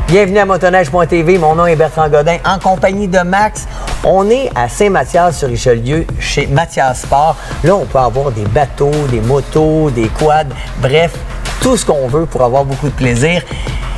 Bienvenue à motoneige.tv, mon nom est Bertrand Godin, en compagnie de Max. On est à Saint-Mathias-sur-Richelieu, chez Mathias Sport. Là, on peut avoir des bateaux, des motos, des quads, bref, tout ce qu'on veut pour avoir beaucoup de plaisir.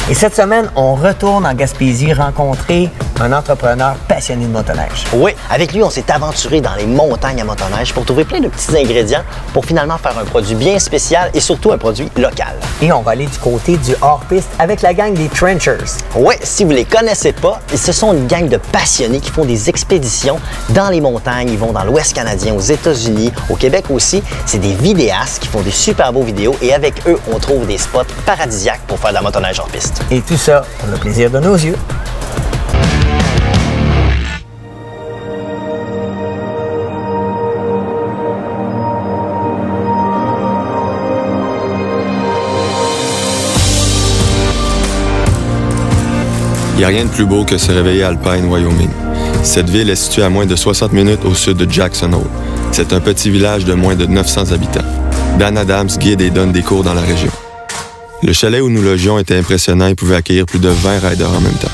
Et cette semaine, on retourne en Gaspésie rencontrer un entrepreneur passionné de motoneige. Oui, avec lui, on s'est aventuré dans les montagnes à motoneige pour trouver plein de petits ingrédients pour finalement faire un produit bien spécial et surtout un produit local. Et on va aller du côté du hors-piste avec la gang des Trenchers. Oui, si vous les connaissez pas, ce sont une gang de passionnés qui font des expéditions dans les montagnes. Ils vont dans l'Ouest canadien, aux États-Unis, au Québec aussi. C'est des vidéastes qui font des super beaux vidéos et avec eux, on trouve des spots paradisiaques pour faire de la motoneige hors-piste. Et tout ça pour le plaisir de nos yeux. Il n'y a rien de plus beau que se réveiller à Alpine, Wyoming. Cette ville est située à moins de 60 minutes au sud de Jackson Hole. C'est un petit village de moins de 900 habitants. Dan Adams guide et donne des cours dans la région. Le chalet où nous logions était impressionnant et pouvait accueillir plus de 20 riders en même temps.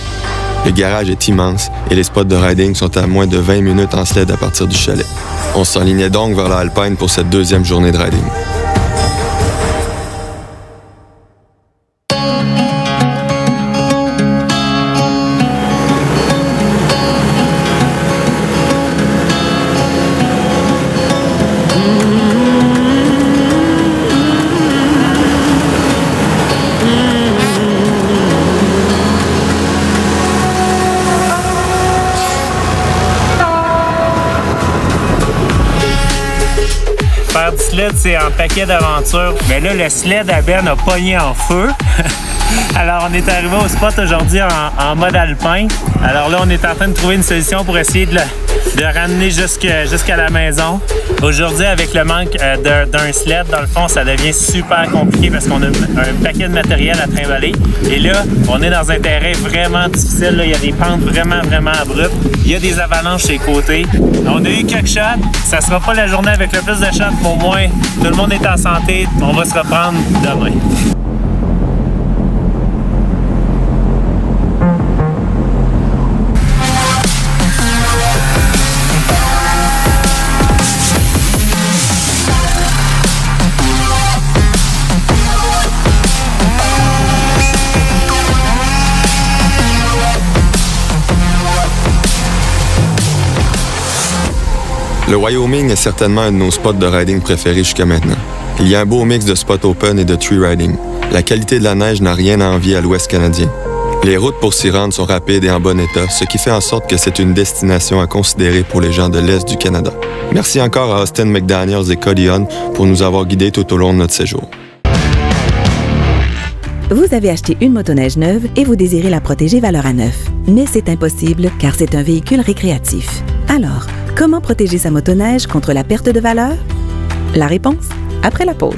Le garage est immense et les spots de riding sont à moins de 20 minutes en sled à partir du chalet. On s'enlignait donc vers la Alpine pour cette deuxième journée de riding. Faire du sled, c'est un paquet d'aventures. Mais là, le sled à Ben a pogné en feu. Alors, on est arrivé au spot aujourd'hui en mode alpin. Alors là, on est en train de trouver une solution pour essayer de ramener jusqu'à la maison. Aujourd'hui, avec le manque d'un sled, dans le fond, ça devient super compliqué parce qu'on a un paquet de matériel à trimballer. Et là, on est dans un terrain vraiment difficile. Là. Il y a des pentes vraiment abruptes. Il y a des avalanches sur les côtés. On a eu quelques shots. Ça sera pas la journée avec le plus de shots, mais au moins, tout le monde est en santé. On va se reprendre demain. Le Wyoming est certainement un de nos spots de riding préférés jusqu'à maintenant. Il y a un beau mix de spots open et de tree riding. La qualité de la neige n'a rien à envier à l'Ouest canadien. Les routes pour s'y rendre sont rapides et en bon état, ce qui fait en sorte que c'est une destination à considérer pour les gens de l'Est du Canada. Merci encore à Austin McDaniels et Cody Hunt pour nous avoir guidés tout au long de notre séjour. Vous avez acheté une motoneige neuve et vous désirez la protéger valeur à neuf. Mais c'est impossible car c'est un véhicule récréatif. Alors, comment protéger sa motoneige contre la perte de valeur? La réponse, après la pause.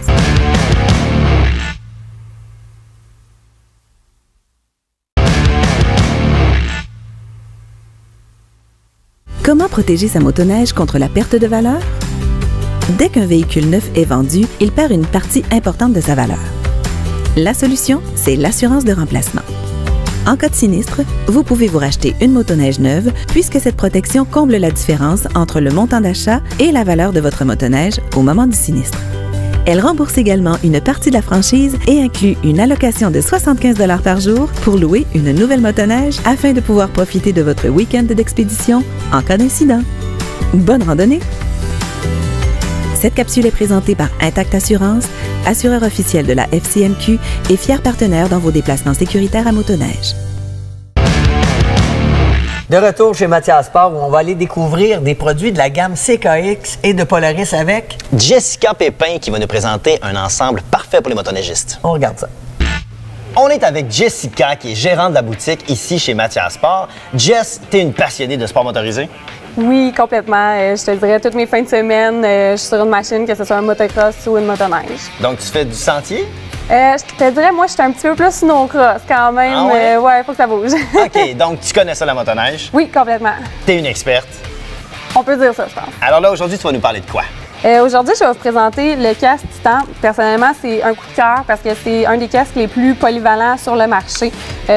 Comment protéger sa motoneige contre la perte de valeur? Dès qu'un véhicule neuf est vendu, il perd une partie importante de sa valeur. La solution, c'est l'assurance de remplacement. En cas de sinistre, vous pouvez vous racheter une motoneige neuve puisque cette protection comble la différence entre le montant d'achat et la valeur de votre motoneige au moment du sinistre. Elle rembourse également une partie de la franchise et inclut une allocation de 75 $ par jour pour louer une nouvelle motoneige afin de pouvoir profiter de votre week-end d'expédition en cas d'incident. Bonne randonnée! Cette capsule est présentée par Intact Assurance, assureur officiel de la FCMQ et fier partenaire dans vos déplacements sécuritaires à motoneige. De retour chez Mathias Sport où on va aller découvrir des produits de la gamme CKX et de Polaris avec Jessica Pépin qui va nous présenter un ensemble parfait pour les motoneigistes. On regarde ça. On est avec Jessica qui est gérante de la boutique ici chez Mathias Sport. Jess, t'es une passionnée de sport motorisé? Oui, complètement. Je te le dirais, toutes mes fins de semaine, je suis sur une machine, que ce soit un motocross ou une motoneige. Donc, tu fais du sentier? Je te dirais, moi, je suis un petit peu plus snowcross quand même. Ah ouais? Ouais, faut que ça bouge. OK, donc tu connais ça, la motoneige? Oui, complètement. T'es une experte? On peut dire ça, je pense. Alors là, aujourd'hui, tu vas nous parler de quoi? Aujourd'hui, je vais vous présenter le casque Titan. Personnellement, c'est un coup de cœur parce que c'est un des casques les plus polyvalents sur le marché.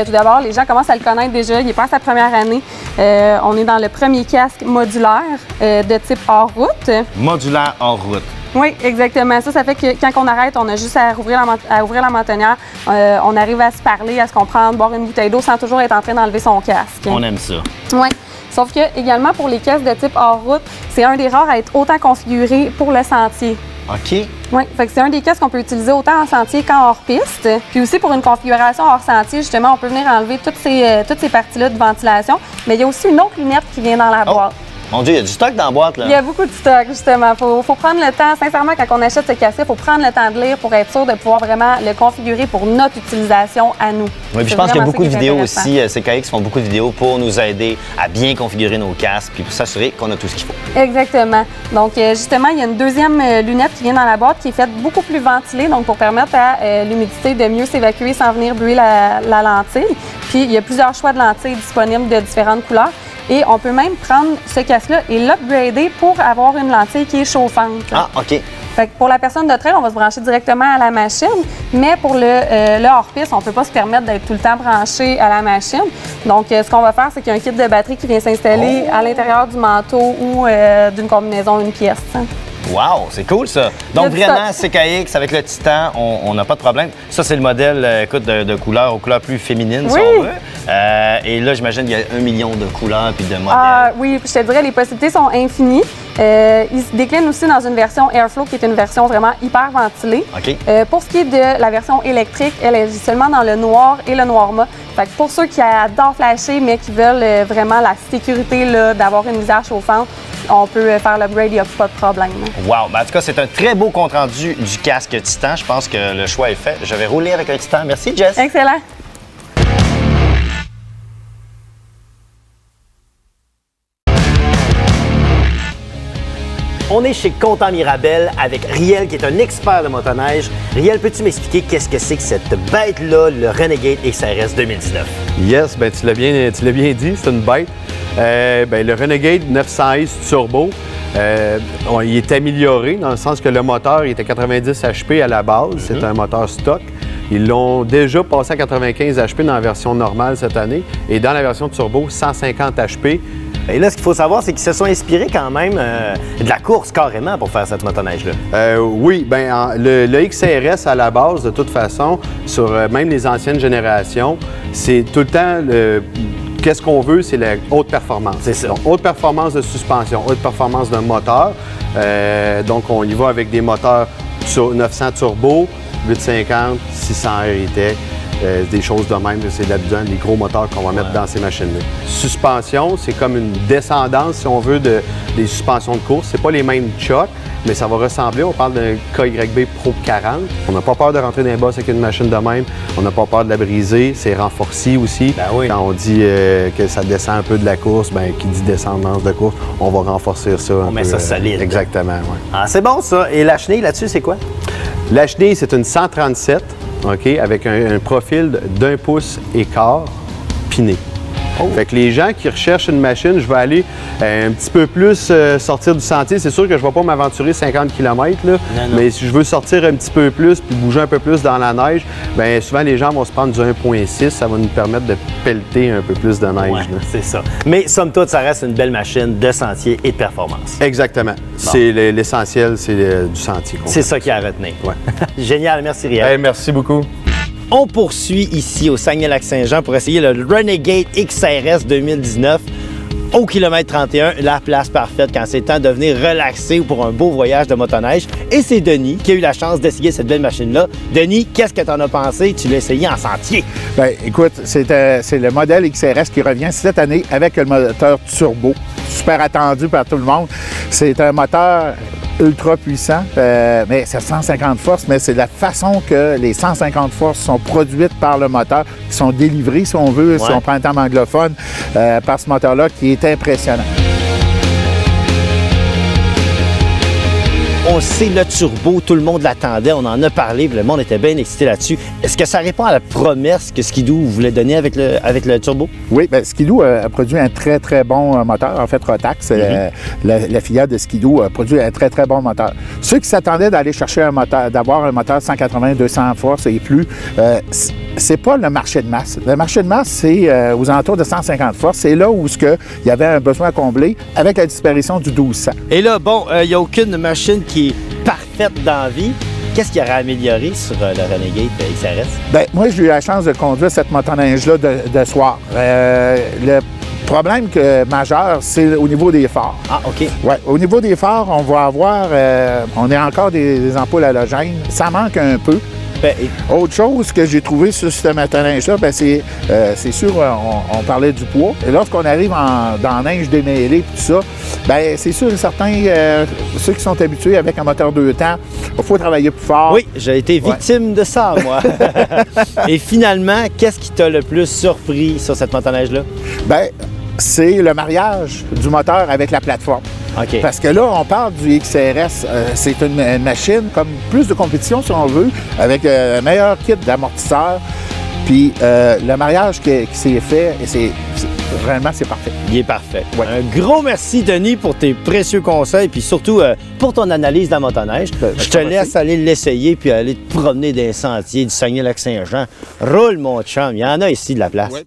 Tout d'abord, les gens commencent à le connaître déjà. Il est pas à sa première année. On est dans le premier casque modulaire de type hors-route. Modulaire hors-route. Oui, exactement. Ça fait que quand on arrête, on a juste à ouvrir la mentonnière. On arrive à se parler, à se comprendre, boire une bouteille d'eau sans toujours être en train d'enlever son casque. On aime ça. Oui. Sauf que, également, pour les casques de type hors-route, c'est un des rares à être autant configuré pour le sentier. OK. Oui, fait que c'est un des casques qu'on peut utiliser autant en sentier qu'en hors-piste. Puis aussi, pour une configuration hors-sentier, justement, on peut venir enlever toutes ces parties-là de ventilation. Mais il y a aussi une autre lunette qui vient dans la boîte. Mon Dieu, il y a du stock dans la boîte, là. Il y a beaucoup de stock, justement. Faut prendre le temps. Sincèrement, quand on achète ce casque, il faut prendre le temps de lire pour être sûr de pouvoir vraiment le configurer pour notre utilisation à nous. Oui, puis je pense qu'il y a beaucoup de vidéos aussi. CKX font beaucoup de vidéos pour nous aider à bien configurer nos casques puis pour s'assurer qu'on a tout ce qu'il faut. Exactement. Donc, justement, il y a une deuxième lunette qui vient dans la boîte qui est faite beaucoup plus ventilée, donc pour permettre à l'humidité de mieux s'évacuer sans venir buer la lentille. Puis, il y a plusieurs choix de lentilles disponibles de différentes couleurs. Et on peut même prendre ce casque-là et l'upgrader pour avoir une lentille qui est chauffante. Ah, OK. Fait que pour la personne de trail, on va se brancher directement à la machine, mais pour le hors-piste, on ne peut pas se permettre d'être tout le temps branché à la machine. Donc, ce qu'on va faire, c'est qu'il y a un kit de batterie qui vient s'installer à l'intérieur du manteau ou d'une combinaison, une pièce. Wow, c'est cool ça. Donc vraiment, CKX avec le Titan, on n'a pas de problème. Ça, c'est le modèle écoute, de couleurs aux couleurs plus féminines, si on veut. Et là, j'imagine qu'il y a 1 million de couleurs puis de modèles. Oui, je te dirais, les possibilités sont infinies. Il se décline aussi dans une version Airflow qui est une version vraiment hyper ventilée. OK. Pour ce qui est de la version électrique, elle est seulement dans le noir et le noir mat. Fait que pour ceux qui adorent flasher mais qui veulent vraiment la sécurité d'avoir une visière chauffante, on peut faire l'upgrade, il n'y a pas de problème. Wow! Ben, en tout cas, c'est un très beau compte-rendu du casque Titan. Je pense que le choix est fait. Je vais rouler avec un Titan. Merci, Jess. Excellent. On est chez Comptant Mirabel avec Riel, qui est un expert de motoneige. Riel, peux-tu m'expliquer qu'est-ce que c'est que cette bête-là, le Renegade XRS 2019? Yes, ben tu l'as bien dit, c'est une bête. Le Renegade 900S Turbo, il est amélioré dans le sens que le moteur il était 90 HP à la base, c'est un moteur stock. Ils l'ont déjà passé à 95 HP dans la version normale cette année et dans la version turbo, 150 HP. Et là, ce qu'il faut savoir, c'est qu'ils se sont inspirés quand même de la course carrément pour faire cette motoneige-là. Oui, le XRS à la base, de toute façon, sur même les anciennes générations, c'est tout le temps qu'est-ce qu'on veut, c'est la haute performance. C'est ça. Donc, haute performance de suspension, haute performance d'un moteur. Donc, on y va avec des moteurs sur 900 turbo, 850, 600 RT. Des choses de même, c'est là-dedans des gros moteurs qu'on va mettre dans ces machines-là. Suspension, c'est comme une descendance, si on veut, des suspensions de course. C'est pas les mêmes chocs, mais ça va ressembler. On parle d'un KYB Pro 40. On n'a pas peur de rentrer dans les bosses avec une machine de même. On n'a pas peur de la briser. C'est renforcé aussi. Ben oui. Quand on dit que ça descend un peu de la course, qui dit descendance de course, on va renforcer ça. On met ça solide. Exactement, oui. Ah, c'est bon ça. Et la chenille là-dessus, c'est quoi? La chenille, c'est une 137. OK, avec un profil d'1 pouce et quart piné. Fait que les gens qui recherchent une machine, je vais aller un petit peu plus sortir du sentier. C'est sûr que je ne vais pas m'aventurer 50 km, là, mais si je veux sortir un petit peu plus puis bouger un peu plus dans la neige, bien souvent les gens vont se prendre du 1.6. Ça va nous permettre de pelleter un peu plus de neige. Ouais, c'est ça. Mais somme toute, ça reste une belle machine de sentier et de performance. Exactement. Bon. C'est l'essentiel, c'est du sentier. C'est ça qui a à retenir. Ouais. Génial, merci Riel. Hey, merci beaucoup. On poursuit ici au Saguenay-Lac-Saint-Jean pour essayer le Renegade XRS 2019 au kilomètre 31, la place parfaite quand c'est temps de venir relaxer ou pour un beau voyage de motoneige. Et c'est Denis qui a eu la chance d'essayer cette belle machine-là. Denis, qu'est-ce que tu en as pensé? Tu l'as essayé en sentier. Bien, écoute, c'est le modèle XRS qui revient cette année avec le moteur turbo, super attendu par tout le monde. C'est un moteur ultra puissant, mais c'est 150 forces, mais c'est la façon que les 150 forces sont produites par le moteur, qui sont délivrées, si on veut, si on prend un terme anglophone, par ce moteur-là qui est impressionnant. on le sait, le turbo, tout le monde l'attendait, on en a parlé, le monde était bien excité là-dessus. Est-ce que ça répond à la promesse que Ski-Doo voulait donner avec le turbo? Oui, bien, Ski-Doo a produit un très, très bon moteur. En fait, Rotax, la filiale de Ski-Doo, a produit un très, très bon moteur. Ceux qui s'attendaient d'aller chercher un moteur, d'avoir un moteur 180-200 forces et plus, c'est pas le marché de masse. Le marché de masse, c'est aux alentours de 150 forces. C'est là où il y avait un besoin à combler avec la disparition du 1200. Et là, bon, il n'y a aucune machine qui est parfaite dans la vie. Qu'est-ce qu'il y aurait amélioré sur le Renegade XRS? Bien, moi, j'ai eu la chance de conduire cette motoneige-là de soir. Le problème majeur, c'est au niveau des phares. Ah, OK. Oui, au niveau des phares, on va avoir... on a encore des ampoules halogènes. Ça manque un peu. Autre chose que j'ai trouvé sur ce motoneige-là, c'est sûr, on parlait du poids. Et lorsqu'on arrive dans la neige démêlée et tout ça, c'est sûr et certain, ceux qui sont habitués avec un moteur 2 temps, il faut travailler plus fort. Oui, j'ai été victime de ça, moi. Et finalement, qu'est-ce qui t'a le plus surpris sur cette motoneige-là? C'est le mariage du moteur avec la plateforme. Okay. Parce que là, on parle du XRS. C'est une machine comme plus de compétition, si on veut, avec un meilleur kit d'amortisseurs. Puis le mariage qui s'est fait, vraiment, c'est parfait. Il est parfait. Ouais. Un gros merci, Denis, pour tes précieux conseils, puis surtout pour ton analyse de la motoneige. Je te laisse aller l'essayer, puis aller te promener dans les sentiers du Saguenay-Lac-Saint-Jean. Roule, mon chum. Il y en a ici de la place. Ouais.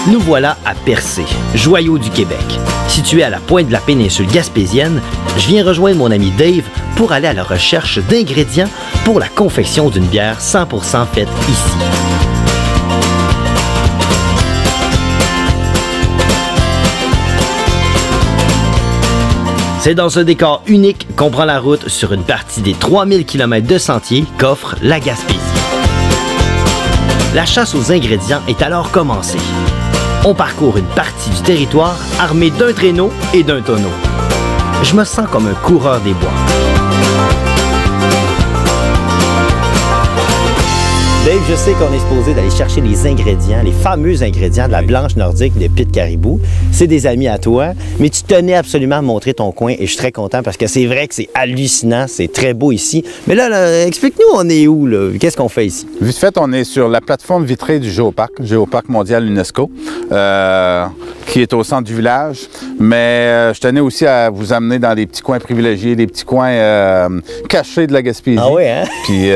Nous voilà à Percé, joyau du Québec. Situé à la pointe de la péninsule gaspésienne, je viens rejoindre mon ami Dave pour aller à la recherche d'ingrédients pour la confection d'une bière 100% faite ici. C'est dans ce décor unique qu'on prend la route sur une partie des 3000 km de sentiers qu'offre la Gaspésie. La chasse aux ingrédients est alors commencée. On parcourt une partie du territoire armé d'un traîneau et d'un tonneau. Je me sens comme un coureur des bois. Dave, je sais qu'on est supposé d'aller chercher les ingrédients, les fameux ingrédients de la blanche nordique de Pit Caribou. C'est des amis à toi, mais tu tenais absolument à montrer ton coin et je suis très content parce que c'est vrai que c'est hallucinant, c'est très beau ici. Mais là explique-nous, on est où, là? Qu'est-ce qu'on fait ici? Vite fait, on est sur la plateforme vitrée du Géoparc mondial UNESCO, qui est au centre du village. Mais je tenais aussi à vous amener dans les petits coins privilégiés, les petits coins cachés de la Gaspésie. Ah oui, hein? Puis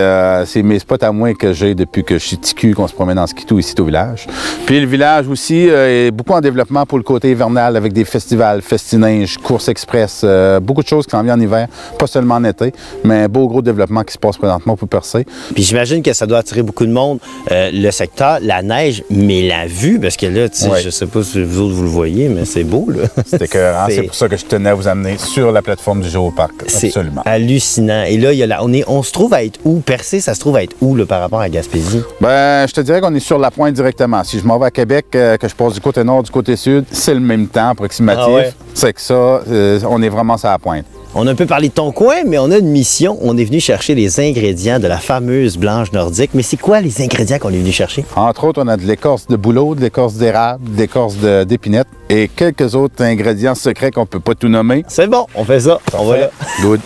c'est mes spots à moi que j'ai depuis que je suis TQ, qu'on se promène en ski-tout ici au village. Puis le village aussi est beaucoup en développement pour le côté hivernal avec des festivals, festinage, courses express, beaucoup de choses qui s'en viennent en hiver, pas seulement en été, mais un beau gros développement qui se passe présentement pour Percé. Puis j'imagine que ça doit attirer beaucoup de monde, le secteur, la neige, mais la vue, parce que là, tu sais, je sais pas si vous autres vous le voyez, mais c'est beau, là. C'est écœurant, c'est pour ça que je tenais à vous amener sur la plateforme du Géoparc, absolument. C'est hallucinant. Et là, on se trouve à être où? Percé, ça se trouve à être où, là, par rapport à Gaspésie? Ben, je te dirais qu'on est sur la pointe directement. Si je m'en vais à Québec, que je passe du côté nord, du côté sud, c'est le même temps approximatif. Ah ouais. C'est que ça, on est vraiment sur la pointe. On a un peu parlé de ton coin, mais on a une mission. On est venu chercher les ingrédients de la fameuse blanche nordique. Mais c'est quoi les ingrédients qu'on est venu chercher? Entre autres, on a de l'écorce de bouleau, de l'écorce d'érable, de l'écorce d'épinette et quelques autres ingrédients secrets qu'on peut pas tout nommer. C'est bon, on fait ça. On va là. Good.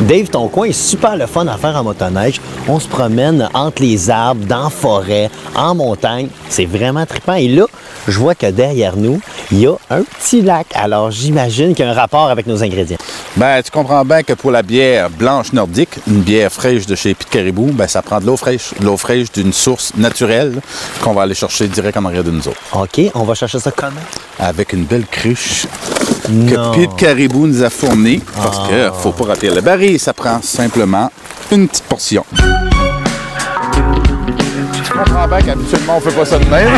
Dave, ton coin est super le fun à faire en motoneige. On se promène entre les arbres, dans la forêt, en montagne. C'est vraiment trippant. Et là, je vois que derrière nous, il y a un petit lac. Alors, j'imagine qu'il y a un rapport avec nos ingrédients. Ben, tu comprends bien que pour la bière blanche nordique, une bière fraîche de chez Pete Caribou, ben, ça prend de l'eau fraîche. L'eau fraîche d'une source naturelle qu'on va aller chercher direct en arrière de nous autres. OK, on va chercher ça comment? Avec une belle cruche que Pete Caribou nous a fournie. Parce que faut pas rater le baril, ça prend simplement une petite portion. Tu comprends bien qu'habituellement, on fait pas ça de même.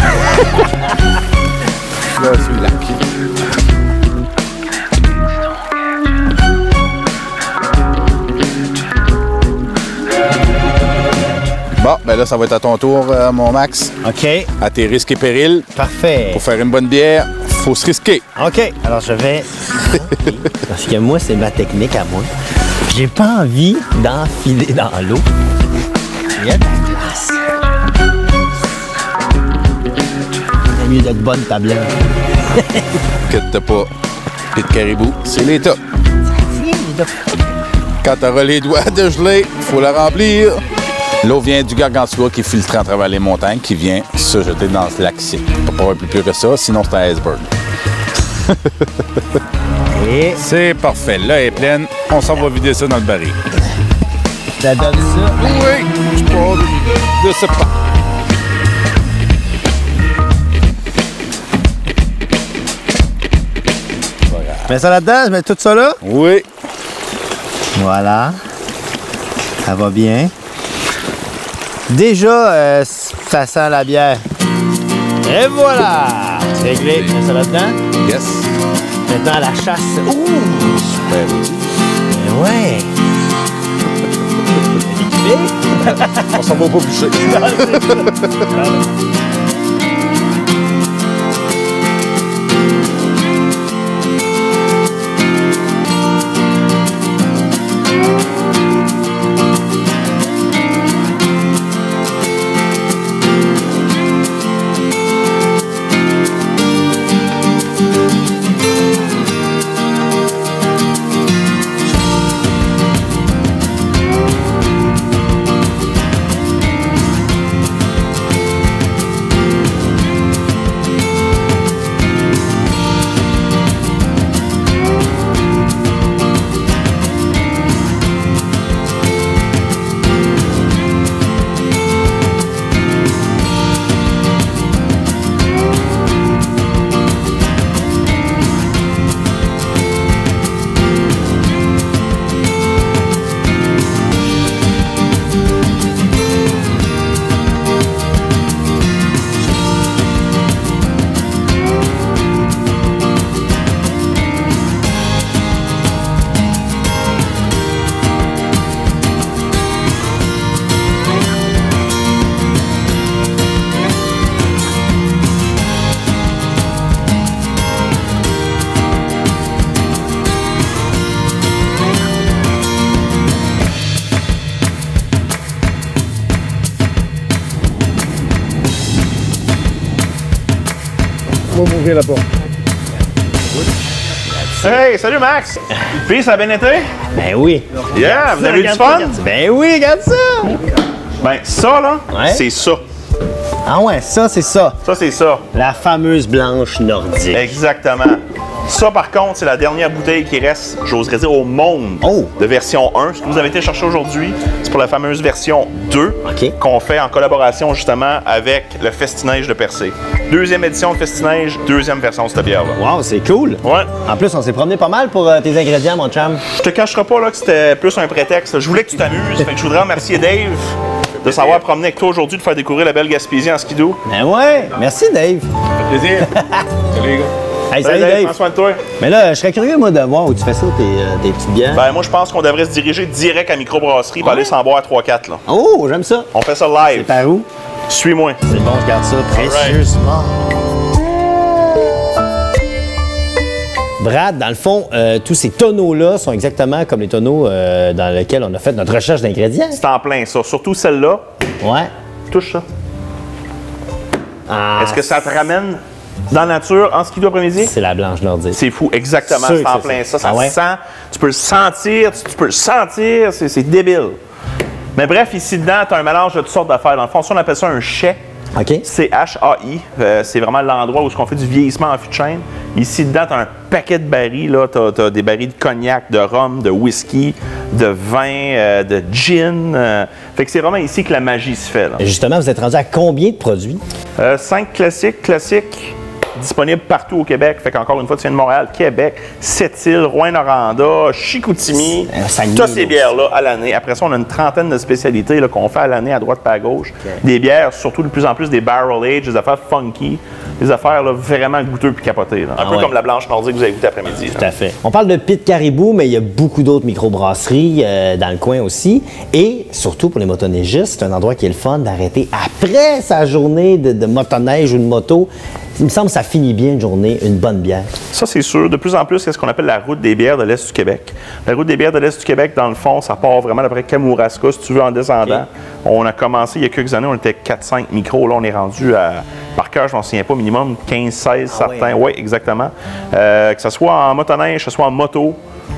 Là, c'est le lac. Bon, ben là, ça va être à ton tour, mon Max. OK. À tes risques et périls. Parfait. Pour faire une bonne bière, faut se risquer. OK. Alors, je vais... Parce que moi, c'est ma technique à moi. J'ai pas envie d'enfiler dans l'eau. Il y a de la glace. C'est mieux d'être bonne tablette. Inquiète pas. Pete Caribou, c'est l'État. Quand t'auras les doigts de gelée, faut la remplir. L'eau vient du Gargantua qui filtre à travers les montagnes, qui vient se jeter dans ce lac-ci. On peut pas avoir plus pur que ça, sinon c'est un iceberg. Et c'est parfait. Là, elle est pleine. On s'en va vider ça dans le baril. Ça donne ça? Oui, je parle de ce pas. Mets ça là-dedans, je mets tout ça là? Oui. Voilà. Ça va bien. Déjà, ça sent la bière. Et voilà! C'est réglé. Mets ça là-dedans. Yes. Maintenant, la chasse. Ouh! Super outil. Ouais. On s'en va pas boucher. On va m'ouvrir la porte. Hey, salut Max! Puis, ça a bien été? Ben oui. Yeah, vous avez eu du fun? Ben oui, regarde ça! Ben, ça, là, c'est ça. Ah ouais, ça, c'est ça. Ça, c'est ça. La fameuse blanche nordique. Exactement. Ça, par contre, c'est la dernière bouteille qui reste, j'oserais dire, au monde de version 1. Ce que vous avez été chercher aujourd'hui, c'est pour la fameuse version 2 qu'on fait en collaboration, justement, avec le Festinège de Percé. Deuxième édition de Festinège, deuxième version de cette bière-là. Wow, c'est cool. Ouais. En plus, on s'est promené pas mal pour tes ingrédients, mon chum. Je te cacherai pas là, que c'était plus un prétexte. Je voulais que tu t'amuses, fait que je voudrais remercier Dave de s'avoir promené avec toi aujourd'hui, de faire découvrir la belle Gaspésie en skidoo. Ben ouais, merci Dave. Ça fait plaisir. Salut les gars. Hey, salut Dave. Prends soin de toi. Mais là, je serais curieux, moi, de voir où tu fais ça, tes petites bières. Ben, moi, je pense qu'on devrait se diriger direct à Microbrasserie pour aller s'en boire 3-4, là. Oh, j'aime ça. On fait ça live. C'est par où? Suis-moi. C'est bon, je garde ça précieusement. Brad, dans le fond, tous ces tonneaux-là sont exactement comme les tonneaux dans lesquels on a fait notre recherche d'ingrédients. C'est en plein, ça. Surtout celle-là. Ouais. Touche ça. Ah, est-ce que ça te ramène dans la nature en skidoo après-midi? C'est la blanche nordique. C'est fou, exactement. C'est en plein ça. Ça se sent. Tu peux le sentir. Tu peux le sentir. C'est débile. Mais bref, ici dedans, tu as un mélange de toutes sortes d'affaires. Dans le fond, ça, on appelle ça un chai. OK. CHAI. C'est vraiment l'endroit où on fait du vieillissement en fût de chêne. Ici, dedans, tu as un paquet de barils. Tu as des barils de cognac, de rhum, de whisky, de vin, de gin. Fait que c'est vraiment ici que la magie se fait. Là. Justement, vous êtes rendu à combien de produits? 5 classiques. Disponible partout au Québec. Fait qu'encore une fois, tu viens de Montréal, Québec, Sept-Îles, Rouyn-Noranda, Chicoutimi. Toutes ces bières-là à l'année. Après ça, on a une trentaine de spécialités qu'on fait à l'année à droite et à gauche. Okay. Des bières, surtout de plus en plus des barrel age, des affaires funky, des affaires là, vraiment goûteuses puis capotées. Là. Un peu comme la blanche nordique que vous avez goûté après-midi. Tout à fait. On parle de Pit Caribou, mais il y a beaucoup d'autres microbrasseries dans le coin aussi. Et surtout pour les motoneigistes, c'est un endroit qui est le fun d'arrêter après sa journée de motoneige ou de moto. Il me semble que ça finit bien une journée, une bonne bière. Ça, c'est sûr. De plus en plus, c'est ce qu'on appelle la route des bières de l'Est du Québec. La route des bières de l'Est du Québec, dans le fond, ça part vraiment d'après Kamouraska, si tu veux, en descendant. Okay. On a commencé il y a quelques années, on était 4-5 micros. Là, on est rendu à, par cœur, je m'en souviens pas, minimum 15-16 certains. Oui, exactement. Que ce soit en motoneige, que ce soit en moto,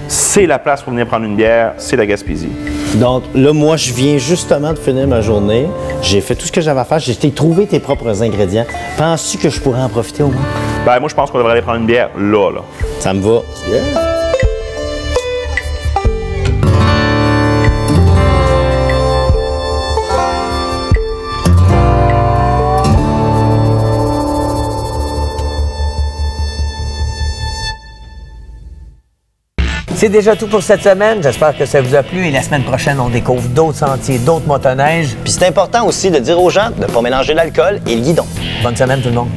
c'est la place pour venir prendre une bière, c'est la Gaspésie. Donc là, moi, je viens justement de finir ma journée. J'ai fait tout ce que j'avais à faire. J'ai trouvé tes propres ingrédients. Penses-tu que je pourrais en profiter au moins? Ben moi, je pense qu'on devrait aller prendre une bière là. Ça me va. Yeah. C'est déjà tout pour cette semaine. J'espère que ça vous a plu et la semaine prochaine, on découvre d'autres sentiers, d'autres motoneiges. Puis c'est important aussi de dire aux gens de ne pas mélanger l'alcool et le guidon. Bonne semaine tout le monde.